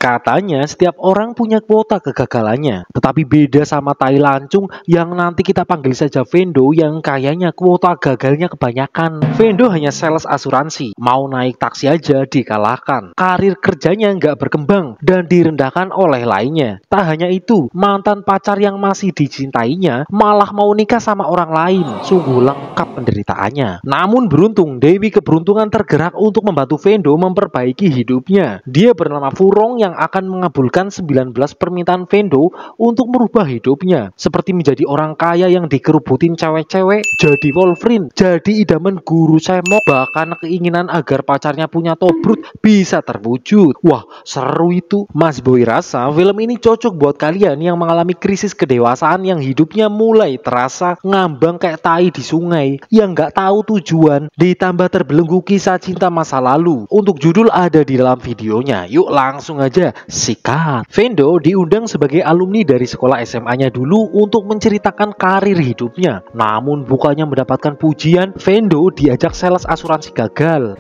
Katanya setiap orang punya kuota kegagalannya, tetapi beda sama tai lancung yang nanti kita panggil saja Vendo yang kayaknya kuota gagalnya kebanyakan. Vendo hanya sales asuransi, mau naik taksi aja dikalahkan. Karir kerjanya nggak berkembang dan direndahkan oleh lainnya. Tak hanya itu, mantan pacar yang masih dicintainya malah mau nikah sama orang lain. Sungguh lengkap penderitaannya. Namun beruntung, Dewi Keberuntungan tergerak untuk membantu Vendo memperbaiki hidupnya. Dia bernama Furong yang akan mengabulkan 19 permintaan Vendo untuk merubah hidupnya, seperti menjadi orang kaya yang dikerubutin cewek-cewek, jadi Wolverine, jadi idaman guru semok, bahkan keinginan agar pacarnya punya tobrut bisa terwujud. Wah, seru itu. Mas Boy rasa film ini cocok buat kalian yang mengalami krisis kedewasaan yang hidupnya mulai terasa ngambang kayak tai di sungai, yang nggak tahu tujuan, ditambah terbelenggu kisah cinta masa lalu. Untuk judul ada di dalam videonya. Yuk langsung aja sikat. Vendo diundang sebagai alumni dari sekolah SMA-nya dulu untuk menceritakan karir hidupnya. Namun bukannya mendapatkan pujian, Vendo diajak sales asuransi gagal.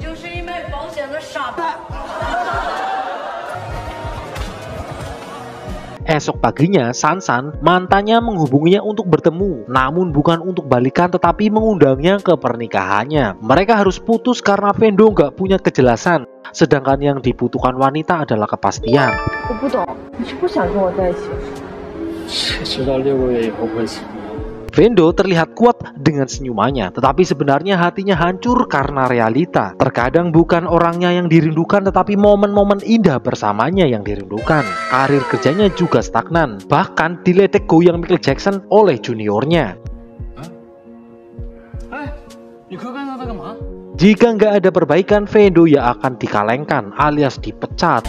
Esok paginya, Sansan, mantannya menghubunginya untuk bertemu, namun bukan untuk balikan tetapi mengundangnya ke pernikahannya. Mereka harus putus karena Vendo nggak punya kejelasan, sedangkan yang dibutuhkan wanita adalah kepastian. Vendo terlihat kuat dengan senyumannya, tetapi sebenarnya hatinya hancur karena realita. Terkadang bukan orangnya yang dirindukan, tetapi momen-momen indah bersamanya yang dirindukan. Karir kerjanya juga stagnan, bahkan diledek goyang Michael Jackson oleh juniornya. Jika nggak ada perbaikan, Vendo ya akan dikalengkan alias dipecat.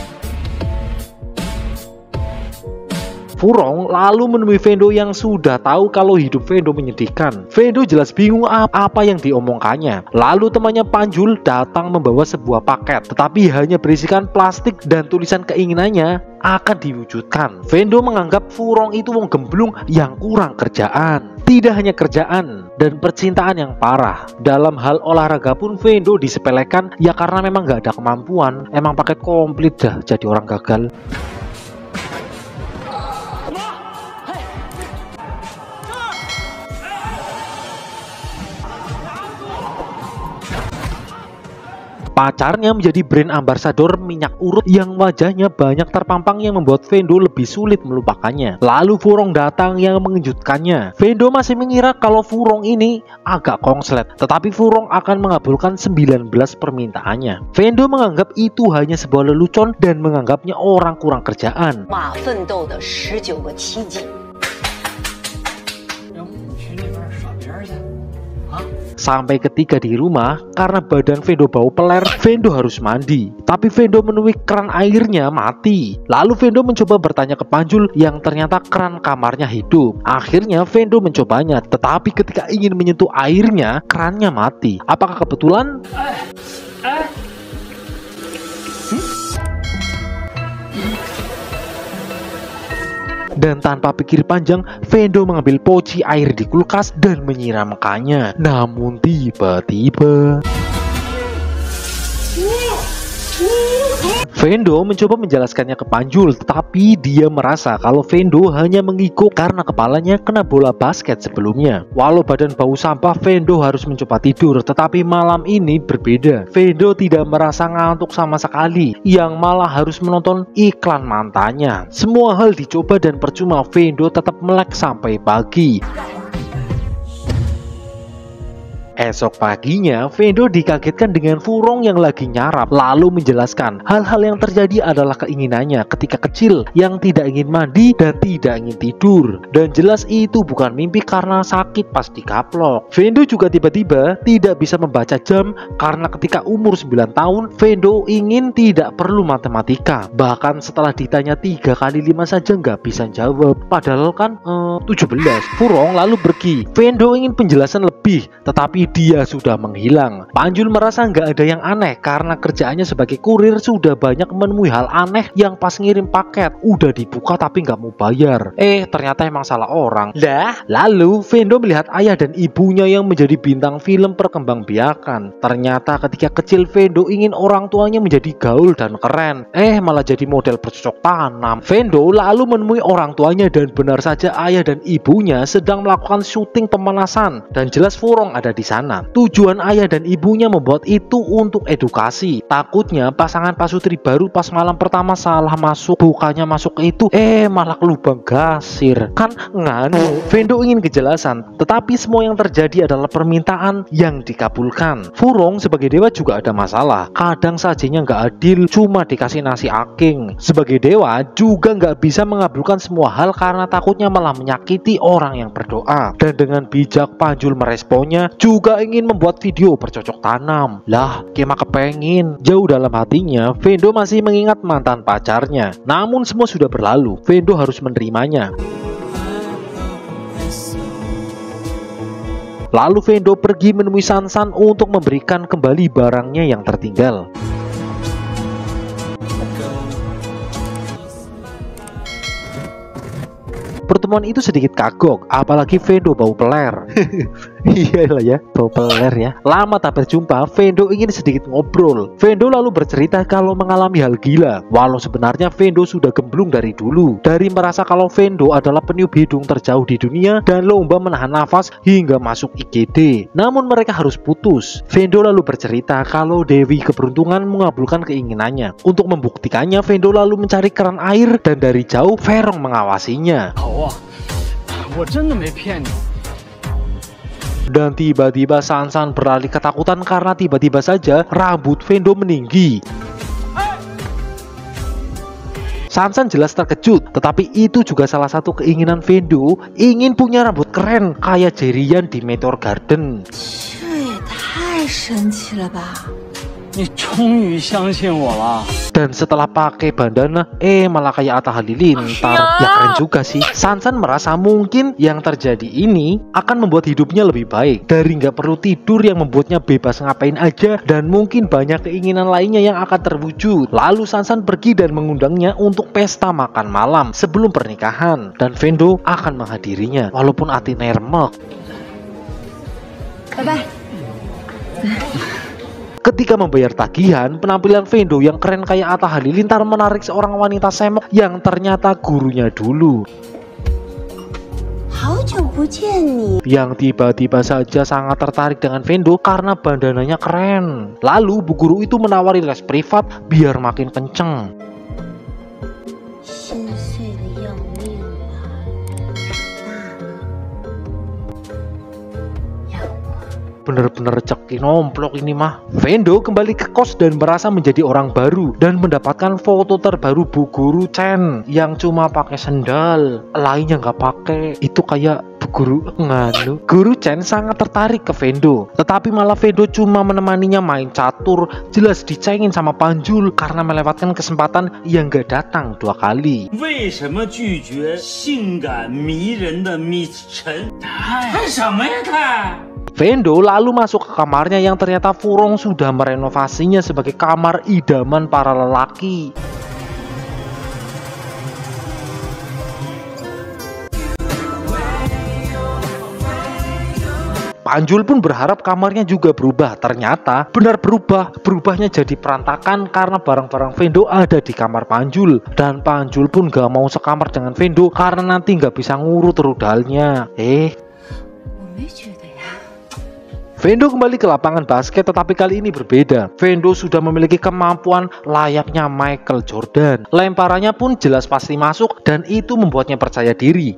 Furong lalu menemui Vendo yang sudah tahu kalau hidup Vendo menyedihkan. Vendo jelas bingung apa yang diomongkannya. Lalu temannya Panjul datang membawa sebuah paket, tetapi hanya berisikan plastik dan tulisan keinginannya akan diwujudkan. Vendo menganggap Furong itu wong gemblung yang kurang kerjaan. Tidak hanya kerjaan dan percintaan yang parah. Dalam hal olahraga pun Vendo disepelekan ya karena memang nggak ada kemampuan. Emang paket komplit dah jadi orang gagal. Pacarnya menjadi brand ambassador minyak urut yang wajahnya banyak terpampang yang membuat Vendo lebih sulit melupakannya. Lalu Furong datang yang mengejutkannya. Vendo masih mengira kalau Furong ini agak kongslet, tetapi Furong akan mengabulkan 19 permintaannya. Vendo menganggap itu hanya sebuah lelucon dan menganggapnya orang kurang kerjaan. Sampai ketika di rumah, karena badan Vendo bau peler, Vendo harus mandi. Tapi Vendo menemui keran airnya mati. Lalu Vendo mencoba bertanya ke Panjul yang ternyata keran kamarnya hidup. Akhirnya Vendo mencobanya, tetapi ketika ingin menyentuh airnya, kerannya mati. Apakah kebetulan? Dan tanpa pikir panjang, Vendo mengambil poci air di kulkas dan menyiramkannya. Namun tiba-tiba Vendo mencoba menjelaskannya ke Panjul, tetapi dia merasa kalau Vendo hanya mengigau karena kepalanya kena bola basket sebelumnya. Walau badan bau sampah, Vendo harus mencoba tidur, tetapi malam ini berbeda. Vendo tidak merasa ngantuk sama sekali, yang malah harus menonton iklan mantannya. Semua hal dicoba dan percuma, Vendo tetap melek sampai pagi. Esok paginya, Vendo dikagetkan dengan Furong yang lagi nyarap, lalu menjelaskan hal-hal yang terjadi adalah keinginannya ketika kecil yang tidak ingin mandi dan tidak ingin tidur. Dan jelas itu bukan mimpi karena sakit pas dikaplok. Vendo juga tiba-tiba tidak bisa membaca jam karena ketika umur 9 tahun, Vendo ingin tidak perlu matematika. Bahkan setelah ditanya 3 kali 5 saja nggak bisa jawab. Padahal kan 17. Furong lalu pergi. Vendo ingin penjelasan lebih, tetapi tetapi dia sudah menghilang. Panjul merasa nggak ada yang aneh karena kerjaannya sebagai kurir sudah banyak menemui hal aneh yang pas ngirim paket udah dibuka tapi nggak mau bayar. Ternyata emang salah orang. Lalu Vendo melihat ayah dan ibunya yang menjadi bintang film perkembangbiakan. Ternyata ketika kecil Vendo ingin orang tuanya menjadi gaul dan keren, malah jadi model bercocok tanam. Vendo lalu menemui orang tuanya dan benar saja ayah dan ibunya sedang melakukan syuting pemanasan dan jelas Furong ada di sana. Tujuan ayah dan ibunya membuat itu untuk edukasi. Takutnya pasangan pasutri baru pas malam pertama salah masuk, bukannya masuk ke itu malah ke lubang gasir. Kan nganu. Vendo ingin kejelasan, tetapi semua yang terjadi adalah permintaan yang dikabulkan. Furong sebagai dewa juga ada masalah. Kadang sajinya nggak adil, cuma dikasih nasi aking. Sebagai dewa juga nggak bisa mengabulkan semua hal karena takutnya malah menyakiti orang yang berdoa. Dan dengan bijak Panjul meresponnya juga ingin membuat video bercocok tanam. Lah, Kema kepengin. Jauh dalam hatinya, Vendo masih mengingat mantan pacarnya. Namun semua sudah berlalu, Vendo harus menerimanya. Lalu Vendo pergi menemui Sansan untuk memberikan kembali barangnya yang tertinggal. Pertemuan itu sedikit kagok, apalagi Vendo bau peler. Iyalah ya, bau peler ya. Lama tak berjumpa, Vendo ingin sedikit ngobrol. Vendo lalu bercerita kalau mengalami hal gila, walau sebenarnya Vendo sudah gemblung dari dulu. Dari merasa kalau Vendo adalah peniup hidung terjauh di dunia dan lomba menahan nafas hingga masuk IGD. Namun mereka harus putus. Vendo lalu bercerita kalau Dewi Keberuntungan mengabulkan keinginannya. Untuk membuktikannya, Vendo lalu mencari keran air dan dari jauh Verong mengawasinya. Dan tiba-tiba Sansan beralih ketakutan karena tiba-tiba saja rambut Vendo meninggi. Sansan jelas terkejut, tetapi itu juga salah satu keinginan Vendo, ingin punya rambut keren kayak Jerian di Meteor Garden. Dan setelah pakai bandana, malah kayak Atta Halilintar. Ya keren juga sih. Sansan merasa mungkin yang terjadi ini akan membuat hidupnya lebih baik. Dari nggak perlu tidur yang membuatnya bebas ngapain aja, dan mungkin banyak keinginan lainnya yang akan terwujud. Lalu Sansan pergi dan mengundangnya untuk pesta makan malam sebelum pernikahan. Dan Vendo akan menghadirinya, walaupun hati nermek. Bye-bye. Ketika membayar tagihan, penampilan Vendo yang keren kayak Atta Halilintar menarik seorang wanita semok yang ternyata gurunya dulu. Yang tiba-tiba saja sangat tertarik dengan Vendo karena bandananya keren. Lalu bu guru itu menawari les privat biar makin kenceng. Bener-bener rezeki nomplok ini mah. Vendo kembali ke kos dan merasa menjadi orang baru dan mendapatkan foto terbaru Bu Guru Chen yang cuma pakai sendal, lainnya nggak pakai. Itu kayak Bu Guru nganu. Guru Chen sangat tertarik ke Vendo, tetapi malah Vendo cuma menemaninya main catur. Jelas dicengin sama Panjul karena melewatkan kesempatan yang nggak datang 2 kali. Vendo lalu masuk ke kamarnya yang ternyata Furong sudah merenovasinya sebagai kamar idaman para lelaki. Panjul pun berharap kamarnya juga berubah. Ternyata benar berubah. Berubahnya jadi perantakan karena barang-barang Vendo ada di kamar Panjul. Dan Panjul pun gak mau sekamar dengan Vendo karena nanti gak bisa ngurut rudalnya. Vendo kembali ke lapangan basket, tetapi kali ini berbeda. Vendo sudah memiliki kemampuan layaknya Michael Jordan. Lemparannya pun jelas pasti masuk dan itu membuatnya percaya diri.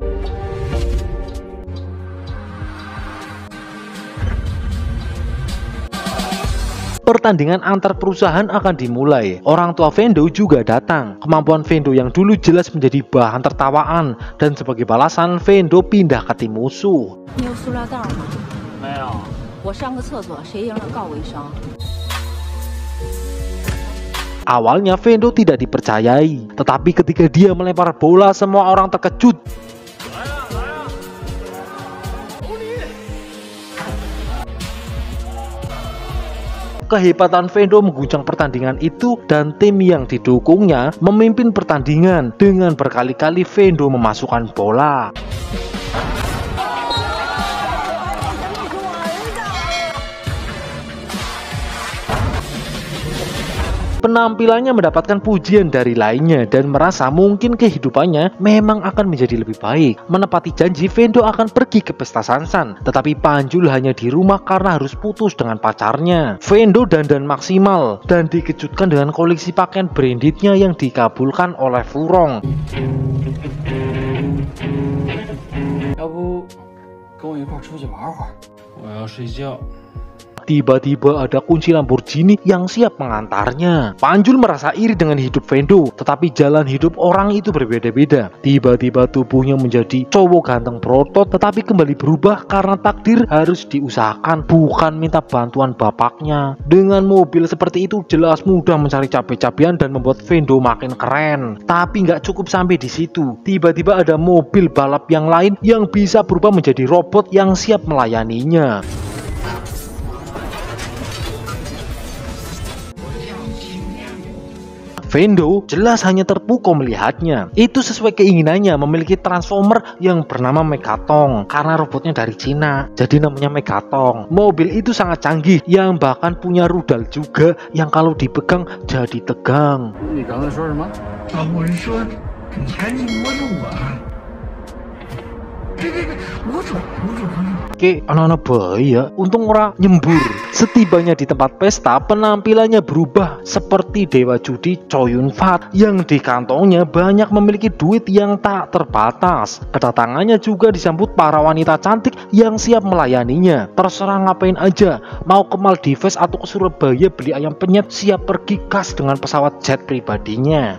Pertandingan antar perusahaan akan dimulai. Orang tua Vendo juga datang. Kemampuan Vendo yang dulu jelas menjadi bahan tertawaan, dan sebagai balasan Vendo pindah ke tim musuh. Awalnya Vendo tidak dipercayai, tetapi ketika dia melempar bola semua orang terkejut. Kehebatan Vendo mengguncang pertandingan itu dan tim yang didukungnya memimpin pertandingan dengan berkali-kali Vendo memasukkan bola. Penampilannya mendapatkan pujian dari lainnya dan merasa mungkin kehidupannya memang akan menjadi lebih baik. Menepati janji, Vendo akan pergi ke pesta Sansan, tetapi Panjul hanya di rumah karena harus putus dengan pacarnya. Vendo dandan maksimal dan dikejutkan dengan koleksi pakaian brandednya yang dikabulkan oleh Furong. Tiba-tiba ada kunci Lamborghini yang siap mengantarnya. Panjul merasa iri dengan hidup Vendo, tetapi jalan hidup orang itu berbeda-beda. Tiba-tiba tubuhnya menjadi cowok ganteng berotot, tetapi kembali berubah karena takdir harus diusahakan, bukan minta bantuan bapaknya. Dengan mobil seperti itu jelas mudah mencari cabai-cabian dan membuat Vendo makin keren. Tapi nggak cukup sampai di situ. Tiba-tiba ada mobil balap yang lain yang bisa berubah menjadi robot yang siap melayaninya. Vendo jelas hanya terpukau melihatnya. Itu sesuai keinginannya memiliki transformer yang bernama Megatong karena robotnya dari Cina, jadi namanya Megatong. Mobil itu sangat canggih yang bahkan punya rudal juga yang kalau dipegang jadi tegang. Oke, anak-anak bayi ya, untung ora nyembur. Setibanya di tempat pesta, penampilannya berubah seperti dewa judi Chow Yun Fat yang di kantongnya banyak memiliki duit yang tak terbatas. Kedatangannya juga disambut para wanita cantik yang siap melayaninya. Terserah ngapain aja, mau ke Maldives atau ke Surabaya beli ayam penyet, siap pergi gas dengan pesawat jet pribadinya.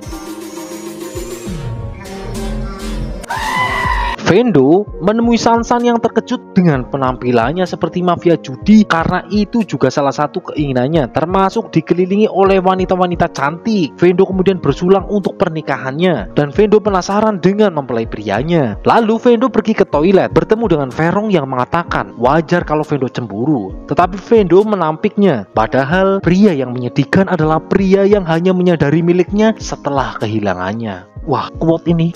Vendo menemui Sansan yang terkejut dengan penampilannya seperti mafia judi karena itu juga salah satu keinginannya, termasuk dikelilingi oleh wanita-wanita cantik. Vendo kemudian bersulang untuk pernikahannya dan Vendo penasaran dengan mempelai prianya. Lalu Vendo pergi ke toilet bertemu dengan Verong yang mengatakan wajar kalau Vendo cemburu, tetapi Vendo menampiknya. Padahal pria yang menyedihkan adalah pria yang hanya menyadari miliknya setelah kehilangannya. Wah, quote ini.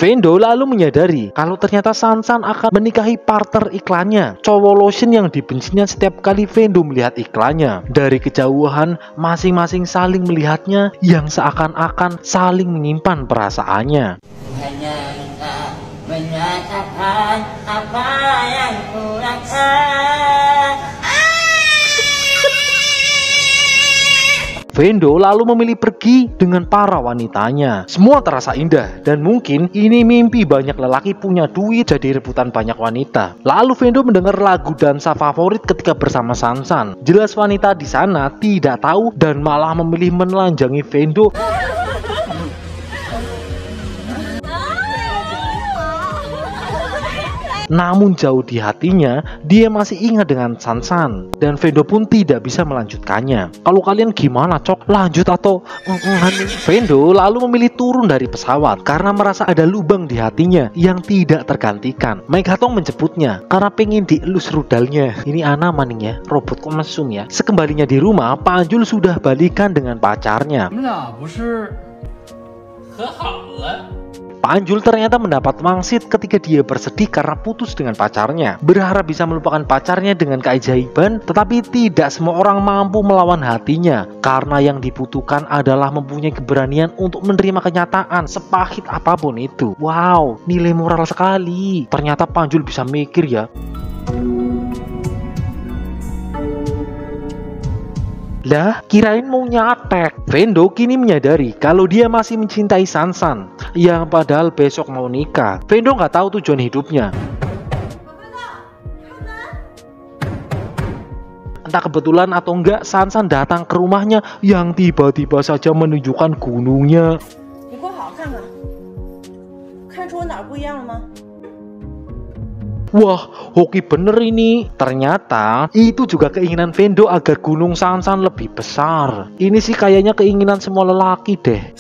Vendo lalu menyadari kalau ternyata Sansan akan menikahi partner iklannya, cowok lotion yang dibencinya setiap kali Vendo melihat iklannya. Dari kejauhan, masing-masing saling melihatnya yang seakan-akan saling menyimpan perasaannya. Hanya engkau menyatakan apa yang ku rasa. Vendo lalu memilih pergi dengan para wanitanya. Semua terasa indah dan mungkin ini mimpi banyak lelaki punya duit jadi rebutan banyak wanita. Lalu Vendo mendengar lagu dansa favorit ketika bersama Sansan. Jelas wanita di sana tidak tahu dan malah memilih menelanjangi Vendo. Namun jauh di hatinya, dia masih ingat dengan Sansan dan Vendo pun tidak bisa melanjutkannya. Kalau kalian gimana cok? Lanjut atau Vendo lalu memilih turun dari pesawat karena merasa ada lubang di hatinya yang tidak tergantikan. Megatong menjemputnya karena pengen dielus rudalnya. Ini Ana maning ya, robot konsum ya. Sekembalinya di rumah, Panjul sudah balikan dengan pacarnya. Panjul ternyata mendapat wangsit ketika dia bersedih karena putus dengan pacarnya. Berharap bisa melupakan pacarnya dengan keajaiban, tetapi tidak semua orang mampu melawan hatinya. Karena yang dibutuhkan adalah mempunyai keberanian untuk menerima kenyataan sepahit apapun itu. Wow, nilai moral sekali. Ternyata Panjul bisa mikir ya. Lah, kirain mau nyatek. Vendo kini menyadari kalau dia masih mencintai Sansan, yang padahal besok mau nikah. Vendo nggak tahu tujuan hidupnya. Entah kebetulan atau enggak, Sansan datang ke rumahnya yang tiba-tiba saja menunjukkan gunungnya. Wah, hoki bener ini. Ternyata itu juga keinginan Vendo agar gunung Sansan lebih besar. Ini sih kayaknya keinginan semua lelaki deh.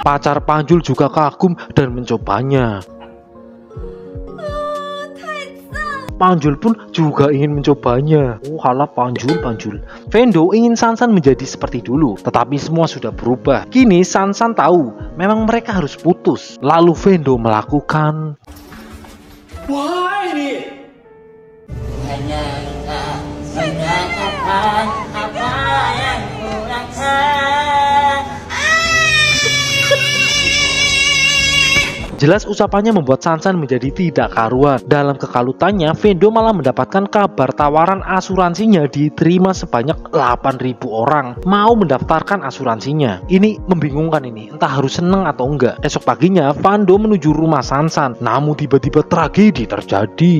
Pacar Panjul juga kagum dan mencobanya. Panjul pun juga ingin mencobanya. Oh halah Panjul. Vendo ingin Sansan menjadi seperti dulu, tetapi semua sudah berubah. Kini Sansan tahu memang mereka harus putus. Lalu Vendo melakukan. Hanya engkau mengatakan apa yang ku rasa. Jelas ucapannya membuat Sansan menjadi tidak karuan. Dalam kekalutannya, Vendo malah mendapatkan kabar tawaran asuransinya diterima sebanyak 8.000 orang mau mendaftarkan asuransinya. Ini membingungkan ini, entah harus seneng atau enggak. Esok paginya, Vendo menuju rumah Sansan. Namun tiba-tiba tragedi terjadi.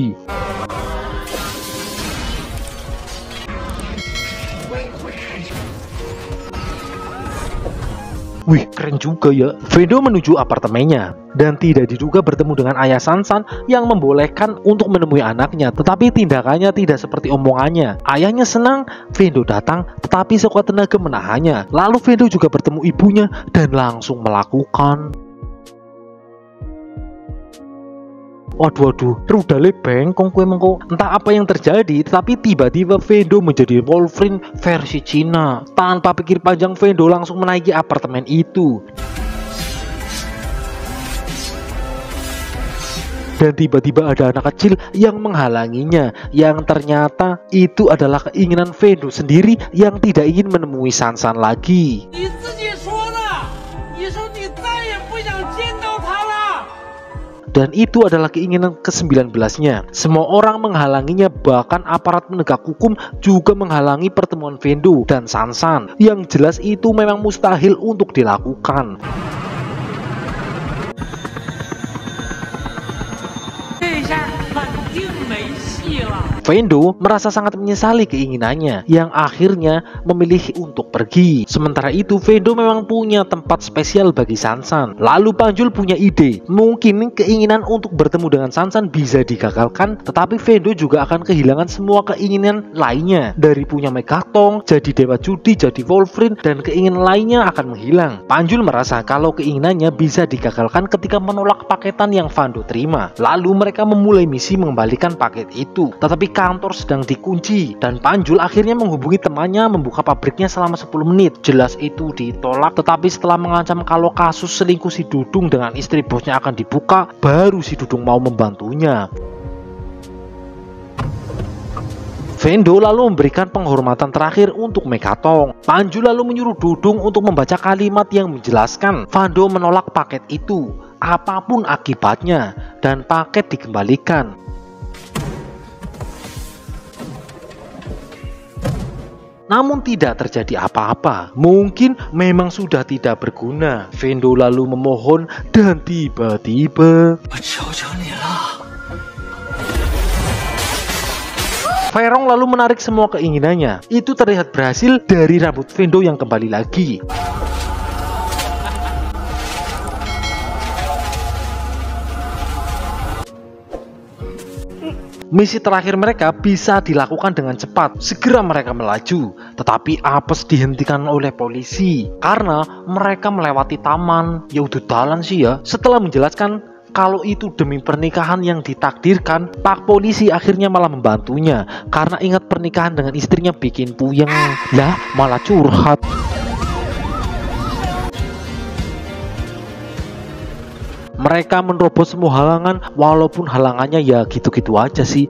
Wih, keren juga ya. Vendo menuju apartemennya dan tidak diduga bertemu dengan ayah Sansan yang membolehkan untuk menemui anaknya. Tetapi tindakannya tidak seperti omongannya. Ayahnya senang Vendo datang, tetapi sekuat tenaga menahannya. Lalu Vendo juga bertemu ibunya dan langsung melakukan. Waduh, rudale bengkong kue mengko. Entah apa yang terjadi, tetapi tiba-tiba Vendo menjadi Wolverine versi Cina. Tanpa pikir panjang, Vendo langsung menaiki apartemen itu. Dan tiba-tiba ada anak kecil yang menghalanginya, yang ternyata itu adalah keinginan Vendo sendiri yang tidak ingin menemui Sansan lagi. Dan itu adalah keinginan ke-19-nya. Semua orang menghalanginya, bahkan aparat penegak hukum juga menghalangi pertemuan Vendo dan Sansan. Yang jelas itu memang mustahil untuk dilakukan. Vendo merasa sangat menyesali keinginannya yang akhirnya memilih untuk pergi. Sementara itu Vendo memang punya tempat spesial bagi Sansan. Lalu Panjul punya ide, mungkin keinginan untuk bertemu dengan Sansan bisa digagalkan, tetapi Vendo juga akan kehilangan semua keinginan lainnya. Dari punya Megatong, jadi dewa judi, jadi Wolverine, dan keinginan lainnya akan menghilang. Panjul merasa kalau keinginannya bisa digagalkan ketika menolak paketan yang Vendo terima. Lalu mereka memulai misi mengembalikan paket itu, tetapi kantor sedang dikunci dan Panjul akhirnya menghubungi temannya membuka pabriknya selama 10 menit. Jelas itu ditolak, tetapi setelah mengancam kalau kasus selingkuh si Dudung dengan istri bosnya akan dibuka, baru si Dudung mau membantunya. Vendo lalu memberikan penghormatan terakhir untuk Megatong. Panjul lalu menyuruh Dudung untuk membaca kalimat yang menjelaskan Vendo menolak paket itu, apapun akibatnya, dan paket dikembalikan. Namun tidak terjadi apa-apa. Mungkin memang sudah tidak berguna. Vendo lalu memohon dan tiba-tiba Verong lalu menarik semua keinginannya. Itu terlihat berhasil dari rambut Vendo yang kembali lagi. Misi terakhir mereka bisa dilakukan dengan cepat. Segera mereka melaju, tetapi apes dihentikan oleh polisi karena mereka melewati taman. Ya udah jalan sih ya. Setelah menjelaskan kalau itu demi pernikahan yang ditakdirkan, Pak Polisi akhirnya malah membantunya karena ingat pernikahan dengan istrinya bikin puyeng. Lah malah curhat. Mereka menerobos semua halangan, walaupun halangannya ya gitu-gitu aja sih.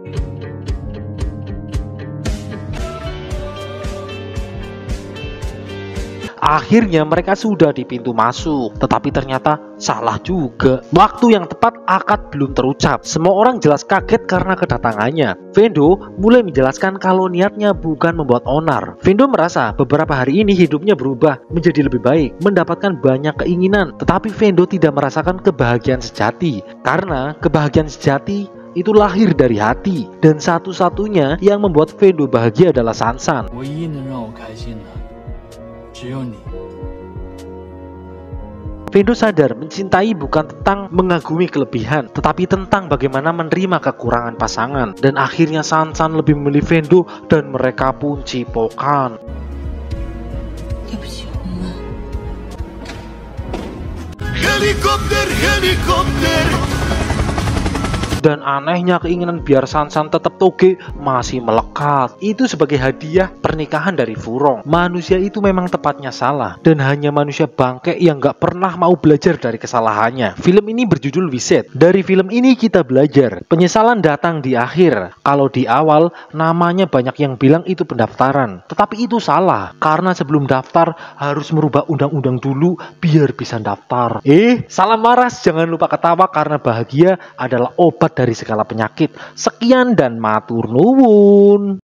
Akhirnya mereka sudah di pintu masuk, tetapi ternyata salah juga. Waktu yang tepat akad belum terucap. Semua orang jelas kaget karena kedatangannya. Vendo mulai menjelaskan kalau niatnya bukan membuat onar. Vendo merasa beberapa hari ini hidupnya berubah menjadi lebih baik, mendapatkan banyak keinginan. Tetapi Vendo tidak merasakan kebahagiaan sejati, karena kebahagiaan sejati itu lahir dari hati. Dan satu-satunya yang membuat Vendo bahagia adalah Sansan. Vendo sadar mencintai bukan tentang mengagumi kelebihan, tetapi tentang bagaimana menerima kekurangan pasangan. Dan akhirnya Sansan lebih memilih Vendo dan mereka pun cipokan. helikopter. Dan anehnya keinginan biar Sansan tetap toge masih melekat. Itu sebagai hadiah pernikahan dari Furong. Manusia itu memang tepatnya salah. Dan hanya manusia bangke yang gak pernah mau belajar dari kesalahannya. Film ini berjudul Wiset. Dari film ini kita belajar. Penyesalan datang di akhir. Kalau di awal namanya banyak yang bilang itu pendaftaran. Tetapi itu salah. Karena sebelum daftar harus merubah undang-undang dulu biar bisa daftar. Salam waras, jangan lupa ketawa karena bahagia adalah obat dari segala penyakit. Sekian dan matur nuwun.